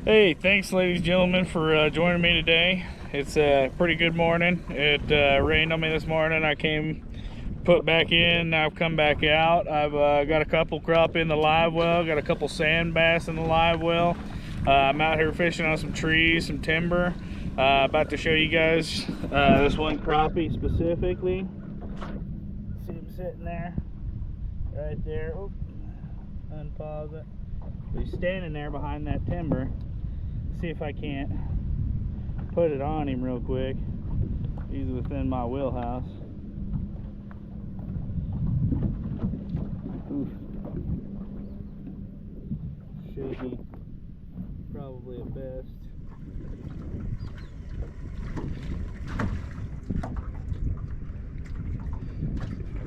Hey, thanks ladies and gentlemen for joining me today. It's a pretty good morning. It rained on me this morning. I came, put back in, now I've come back out. I've got a couple crappie in the live well, got a couple sand bass in the live well. I'm out here fishing on some trees, some timber. About to show you guys this one crappie specifically. See him sitting there, right there. Oop, unpause it. He's standing there behind that timber. See if I can't put it on him real quick. He's within my wheelhouse. Oof. Shaky, probably at best.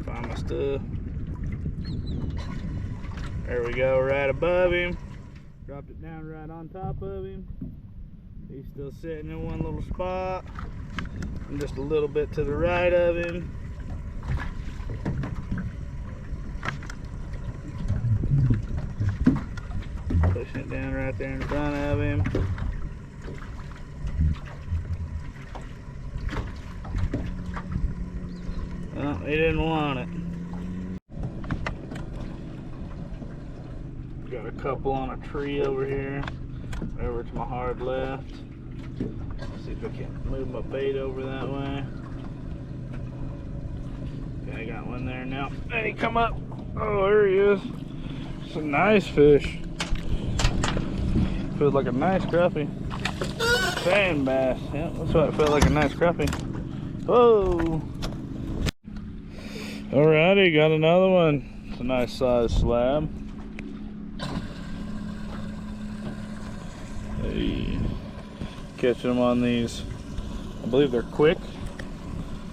Find my stuff. There we go, right above him. Dropped it down right on top of him. He's still sitting in one little spot. And just a little bit to the right of him. Pushing it down right there in front of him. Well, he didn't want it. Got a couple on a tree over here, over to my hard left. Let's see if I can move my bait over that way. Okay, I got one there now. Hey, come up. Oh, there he is. It's a nice fish. Feels like a nice crappie. Sand bass. Yeah, that's why it felt like a nice crappie. Whoa. Alrighty, got another one. It's a nice size slab. Hey, catching them on these, I believe they're quick,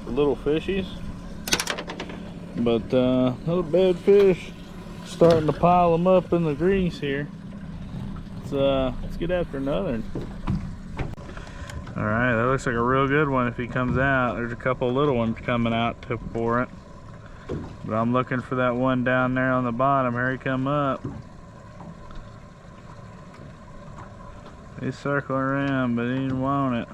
little fishies, but another bad fish. Starting to pile them up in the grease here. Let's get after another. All right, that looks like a real good one if he comes out. There's a couple little ones coming out for it, but I'm looking for that one down there on the bottom. Here he come up. He's circling around, but he didn't want it.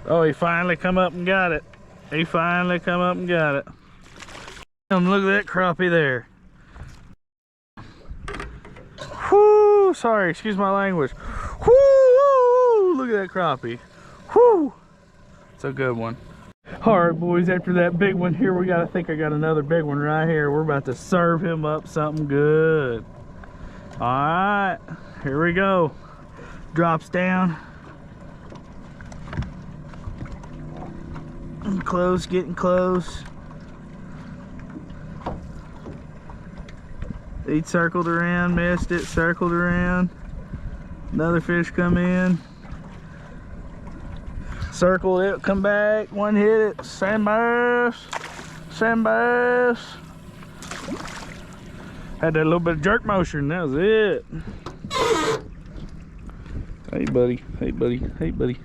Oh, he finally come up and got it. He finally come up and got it. Look at that crappie there. Whoo! Sorry, excuse my language. Whoo! Look at that crappie. Whoo! It's a good one. Alright boys, after that big one here, I think I got another big one right here. We're about to serve him up something good. Alright, here we go. Drops down. Close, getting close. He circled around, missed it, circled around. Another fish come in. Circled it, come back, one hit it, sand bass, sand bass. Had that little bit of jerk motion, that was it. Hey buddy, hey buddy, hey buddy.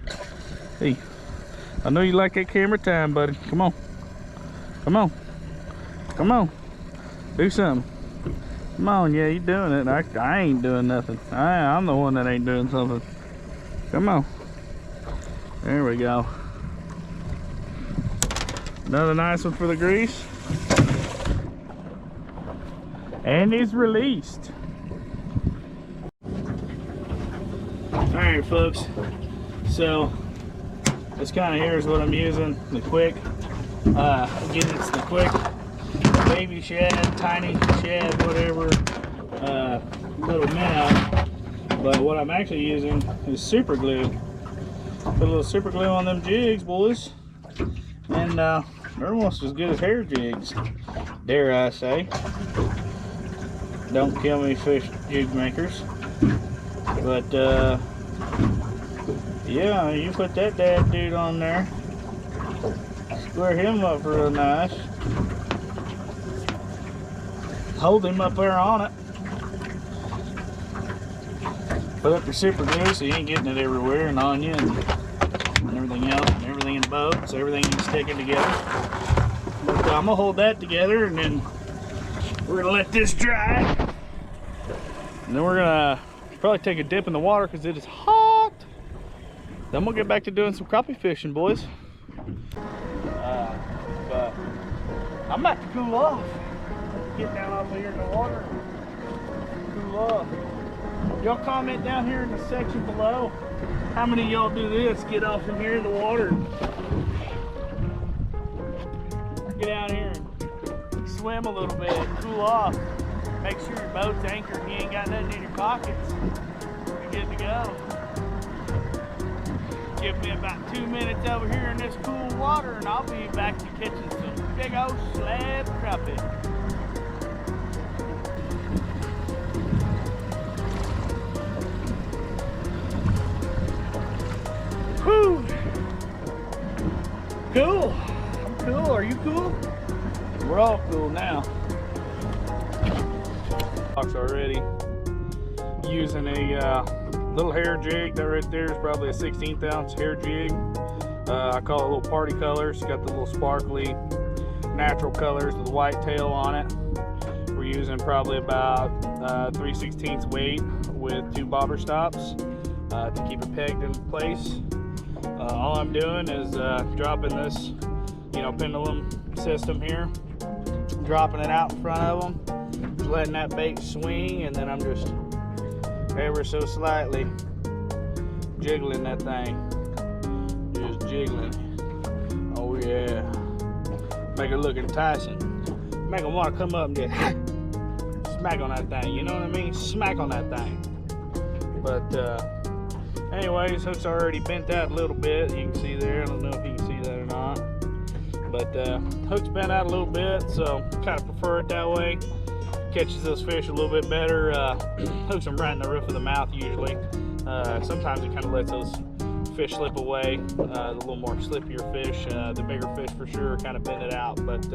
Hey, I know you like that camera time, buddy. Come on, come on, come on, do something. Come on, yeah, you doing it. I ain't doing nothing. I'm the one that ain't doing something. Come on. There we go. Another nice one for the grease. And he's released. Alright folks, so this kind of here is what I'm using, the quick. Again, it's the quick baby shad, tiny shad, whatever, little minnow. But what I'm actually using is super glue. Put a little super glue on them jigs, boys, and they're almost as good as hair jigs, dare I say. Don't kill me, fish jig makers. But yeah, you put that dad dude on there, square him up real nice, hold him up there on it. Put up your super glue so you ain't getting it everywhere and on you and everything else and everything everything in the boat, so everything is sticking together. But I'm gonna hold that together, and then we're gonna let this dry. And then we're gonna probably take a dip in the water because it is hot. Then we'll get back to doing some crappie fishing, boys. But I'm about to cool off. Get down off here in the water. Cool off. Y'all comment down here in the section below. How many of y'all do this? Get off in here in the water. Get out here and swim a little bit, cool off. Make sure your boat's anchored and you ain't got nothing in your pockets. You're good to go. Give me about 2 minutes over here in this cool water and I'll be back to catching some big old slab crappie. Whew. Cool. I'm cool. Are you cool? We're all cool now. Already using a little hair jig. That right there is probably a 1/16 ounce hair jig. I call it a little party colors. It's got the little sparkly natural colors with a white tail on it. We're using probably about 3/16 weight with 2 bobber stops to keep it pegged in place. All I'm doing is dropping this, pendulum system here, dropping it out in front of them, just letting that bait swing, and then I'm just ever so slightly jiggling that thing, just jiggling. Oh yeah, make it look enticing, make them want to come up and just smack on that thing, you know what I mean? Smack on that thing. But anyways, hook's already bent out a little bit. You can see there. I don't know if you can see that or not. But hook's bent out a little bit, so kind of prefer it that way. Catches those fish a little bit better. Hooks them right in the roof of the mouth usually. Sometimes it kind of lets those fish slip away. The little more slippier fish, the bigger fish for sure, kind of bend it out. But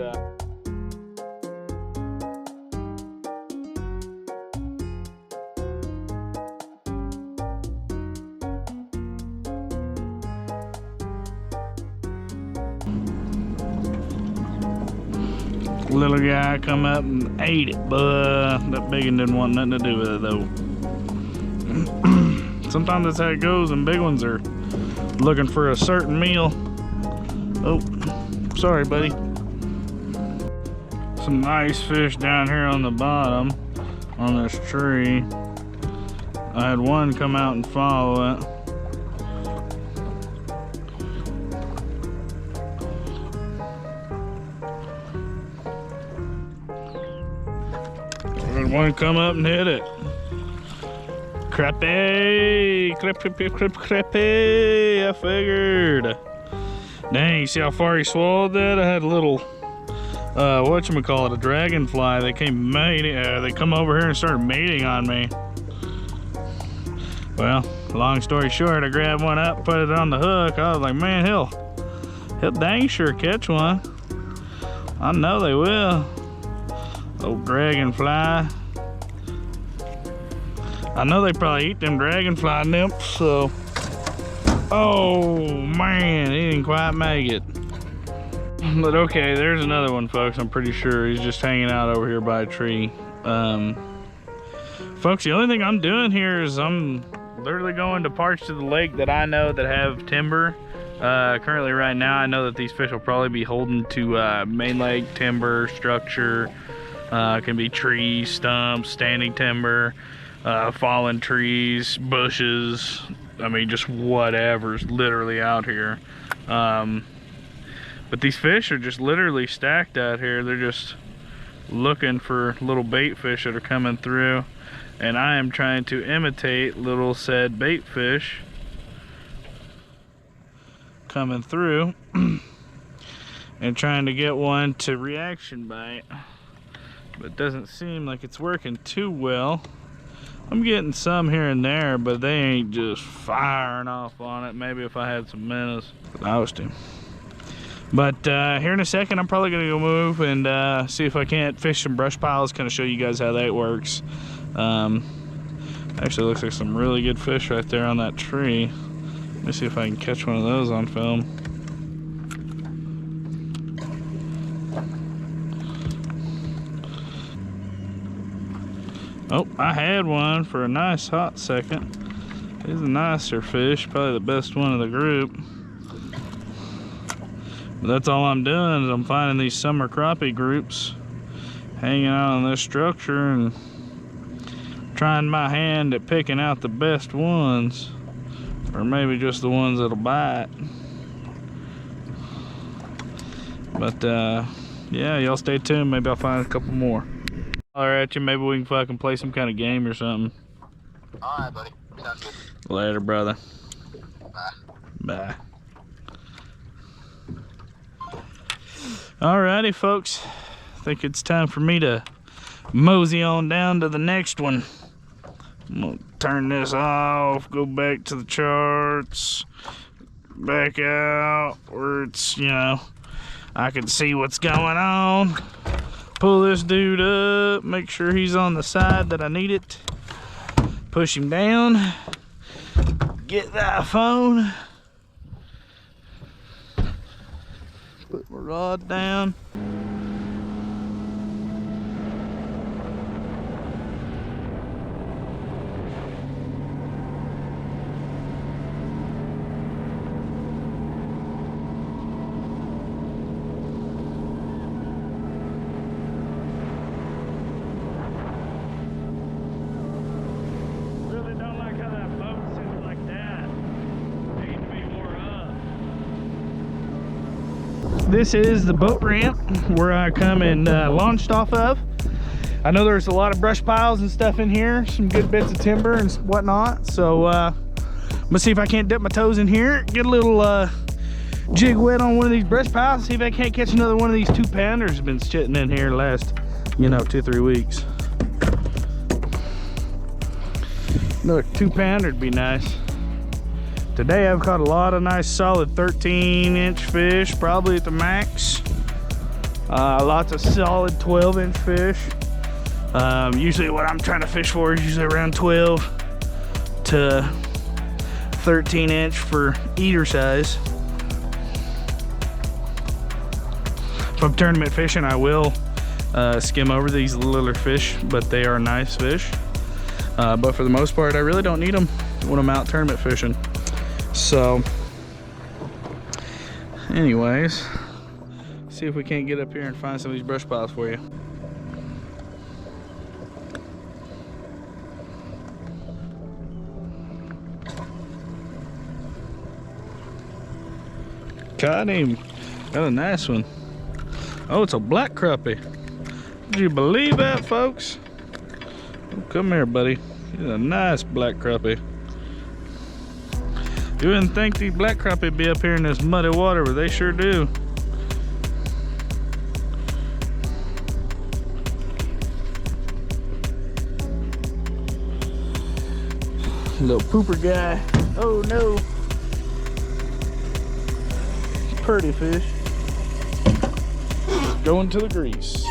little guy come up and ate it, but that big one didn't want nothing to do with it though. Sometimes that's how it goes, and big ones are looking for a certain meal. Oh, sorry buddy. Some nice fish down here on the bottom on this tree. I had one come out and follow it. One come up and hit it. Crappie, crappie, I figured. Dang, you see how far he swallowed that? I had a little, whatchamacallit, a dragonfly. They came mating, they come over here and started mating on me. Well, long story short, I grabbed one up, put it on the hook. I was like, man, he'll dang sure catch one. I know they will. Old dragonfly. I know they probably eat them dragonfly nymphs, so. Oh man, he didn't quite make it. But okay, there's another one, folks. I'm pretty sure he's just hanging out over here by a tree. Folks, the only thing I'm doing here is I'm literally going to parts of the lake that I know that have timber. Currently right now, I know that these fish will probably be holding to main lake timber structure. Can be trees, stumps, standing timber, fallen trees, bushes. I mean, just whatever's literally out here. But these fish are just literally stacked out here. They're just looking for little bait fish that are coming through. And I am trying to imitate little said bait fish coming through and trying to get one to reaction bite. But it doesn't seem like it's working too well. I'm getting some here and there, but they ain't just firing off on it. Maybe if I had some minnows, I was too. But here in a second, I'm probably gonna go move and see if I can't fish some brush piles, kind of show you guys how that works. Actually looks like some really good fish right there on that tree. Let me see if I can catch one of those on film. Oh, I had one for a nice hot second. He's a nicer fish, probably the best one of the group. But that's all I'm doing is I'm finding these summer crappie groups, hanging out on this structure and trying my hand at picking out the best ones, or maybe just the ones that'll bite. But yeah, y'all stay tuned. Maybe I'll find a couple more. All right, you. Maybe we can fucking play some kind of game or something. All right, buddy. Sounds good. Later, brother. Bye. Bye. Alrighty, folks. I think it's time for me to mosey on down to the next one. I'm gonna turn this off, go back to the charts, back out where it's, you know, I can see what's going on. Pull this dude up, make sure he's on the side that I need it. Push him down, get that phone. Put my rod down. Really don't like how that boat sits like that. Needs to be more up. This is the boat ramp where I come and launched off of. I know there's a lot of brush piles and stuff in here, some good bits of timber and whatnot. So I'm gonna see if I can't dip my toes in here, get a little jig wet on one of these brush piles, see if I can't catch another one of these 2-pounders that's been sitting in here the last, you know, 2-3 weeks. Another 2-pounder would be nice. Today I've caught a lot of nice solid 13-inch fish, probably at the max. Lots of solid 12-inch fish. Usually what I'm trying to fish for is usually around 12 to 13-inch for eater size. If I'm tournament fishing, I will skim over these littler fish, but they are nice fish. But for the most part, I really don't need them when I'm out tournament fishing. So, anyways, see if we can't get up here and find some of these brush piles for you. Caught him. Got a nice one. Oh, it's a black crappie. Did you believe that, folks? Oh, come here, buddy. He's a nice black crappie. You wouldn't think these black crappie would be up here in this muddy water, but they sure do. Little pooper guy. Oh no. Pretty fish. Going to the grease.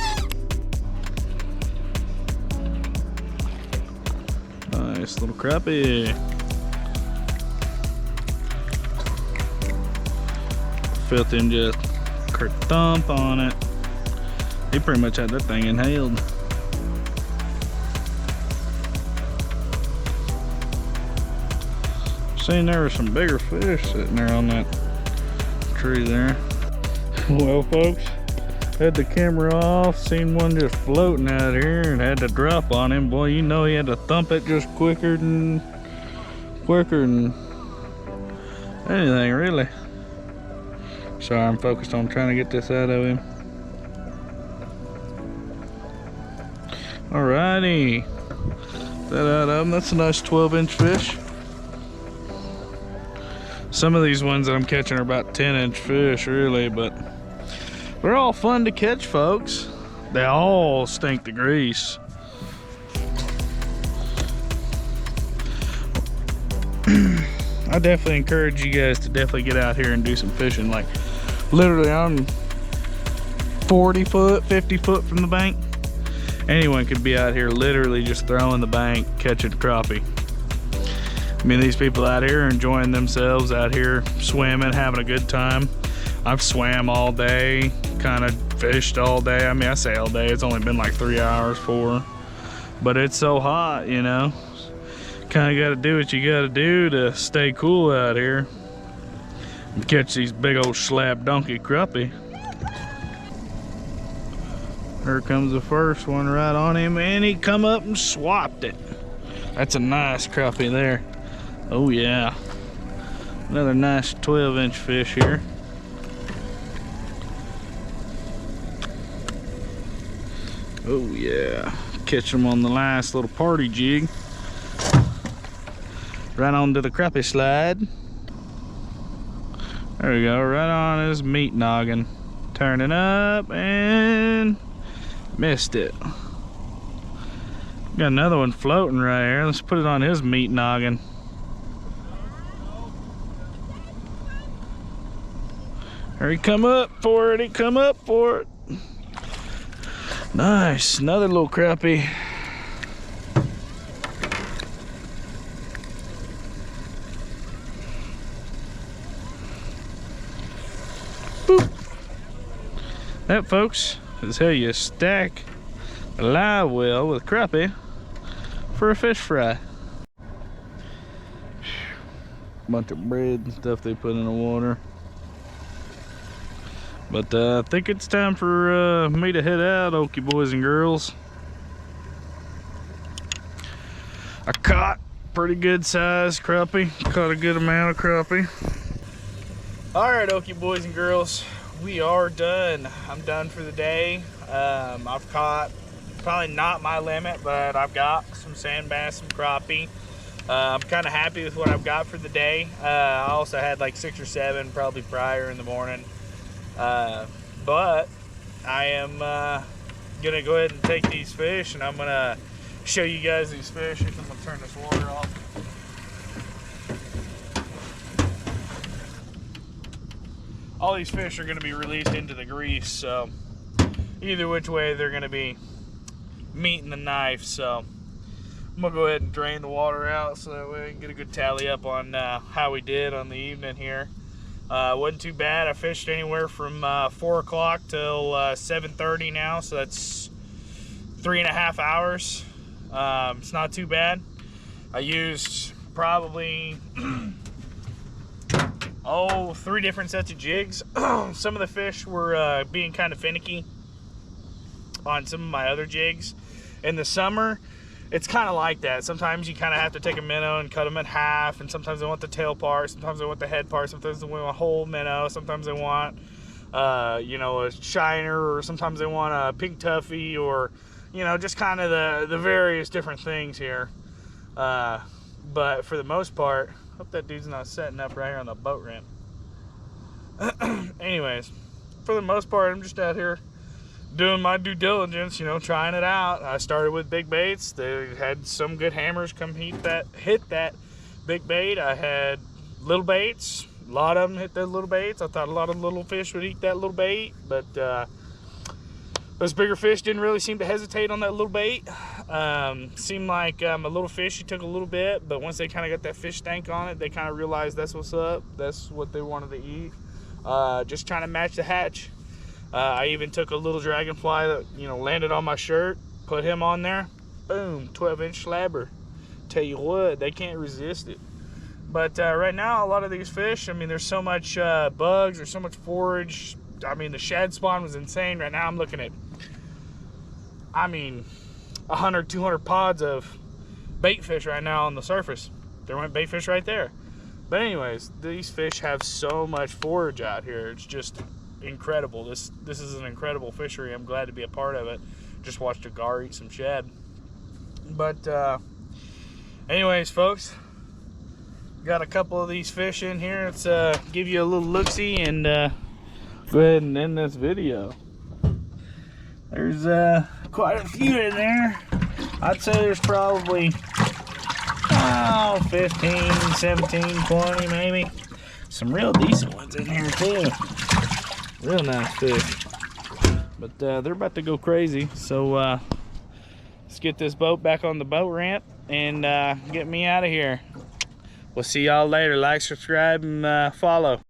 Nice little crappie. Felt him just thump on it. He pretty much had that thing inhaled. Seen there were some bigger fish sitting there on that tree there. Well, folks, had the camera off, seen one just floating out here and had to drop on him. Boy, you know he had to thump it just quicker than anything, really. Sorry, I'm focused on trying to get this out of him. Alrighty. That out of him. That's a nice 12-inch fish. Some of these ones that I'm catching are about 10-inch fish, really, but they're all fun to catch, folks. They all stink the grease. I definitely encourage you guys to definitely get out here and do some fishing. Like, literally, I'm 40 foot, 50 foot from the bank. Anyone could be out here literally just throwing the bank, catching crappie. I mean, these people out here are enjoying themselves out here, swimming, having a good time. I've swam all day, kind of fished all day. I mean, I say all day, it's only been like 3 hours, 4. but it's so hot, you know. Kind of got to do what you got to do to stay cool out here and catch these big old slab donkey crappie. Here comes the first one right on him, and he come up and swapped it. That's a nice crappie there. Oh yeah, another nice 12-inch fish here. Oh yeah, catch them on the last little party jig. Right onto the crappie slide. There we go, right on his meat noggin. Turning up and missed it. Got another one floating right here. Let's put it on his meat noggin. There he come up for it, he come up for it. Nice, another little crappie. Boop. That, folks, is how you stack a live well with crappie for a fish fry. Bunch of bread and stuff they put in the water. But I think it's time for me to head out, okie boys and girls. I caught pretty good sized crappie. Caught a good amount of crappie. Alright, okie boys and girls, we are done. I'm done for the day. I've caught probably not my limit, but I've got some sand bass, some crappie. I'm kind of happy with what I've got for the day. I also had like 6 or 7 probably prior in the morning. But I am gonna go ahead and take these fish, and I'm gonna show you guys these fish. I'm gonna turn this water off. All these fish are gonna be released into the grease, so either which way they're gonna be meeting the knife. So I'm gonna go ahead and drain the water out so that way we can get a good tally up on how we did on the evening here. Wasn't too bad. I fished anywhere from 4 o'clock till 7:30 now, so that's 3.5 hours. It's not too bad. I used probably 3 different sets of jigs. Some of the fish were being kind of finicky on some of my other jigs. In the summer, it's kind of like that. Sometimes you kind of have to take a minnow and cut them in half, and sometimes they want the tail part, sometimes they want the head part, sometimes they want a whole minnow, sometimes they want you know, a shiner, or sometimes they want a pink tuffy, or you know, just kind of the various different things here. But for the most part, hope that dude's not setting up right here on the boat ramp. Anyways, for the most part, I'm just out here doing my due diligence, you know, trying it out. I started with big baits. They had some good hammers come hit that big bait. I had little baits. A lot of them hit the little baits. I thought a lot of little fish would eat that little bait, but those bigger fish didn't really seem to hesitate on that little bait. Seemed like a little fish, he took a little bit, but once they kind of got that fish stank on it, they kind of realized that's what's up. That's what they wanted to eat. Just trying to match the hatch. I even took a little dragonfly that, you know, landed on my shirt, put him on there, boom, 12-inch slabber. Tell you what, they can't resist it. But right now, a lot of these fish, I mean, there's so much bugs, there's so much forage. I mean, the shad spawn was insane. Right now I'm looking at, I mean, 100, 200 pods of bait fish right now on the surface. There went bait fish right there. But anyways, these fish have so much forage out here. It's just incredible. This is an incredible fishery. I'm glad to be a part of it. Just watched a gar eat some shad. But anyways, folks, got a couple of these fish in here. Let's give you a little look-see and go ahead and end this video. There's quite a few in there. I'd say there's probably 15, 17, 20 maybe. Some real decent ones in here too. Real nice fish. But they're about to go crazy, so let's get this boat back on the boat ramp and get me out of here. We'll see y'all later. Like, subscribe, and follow.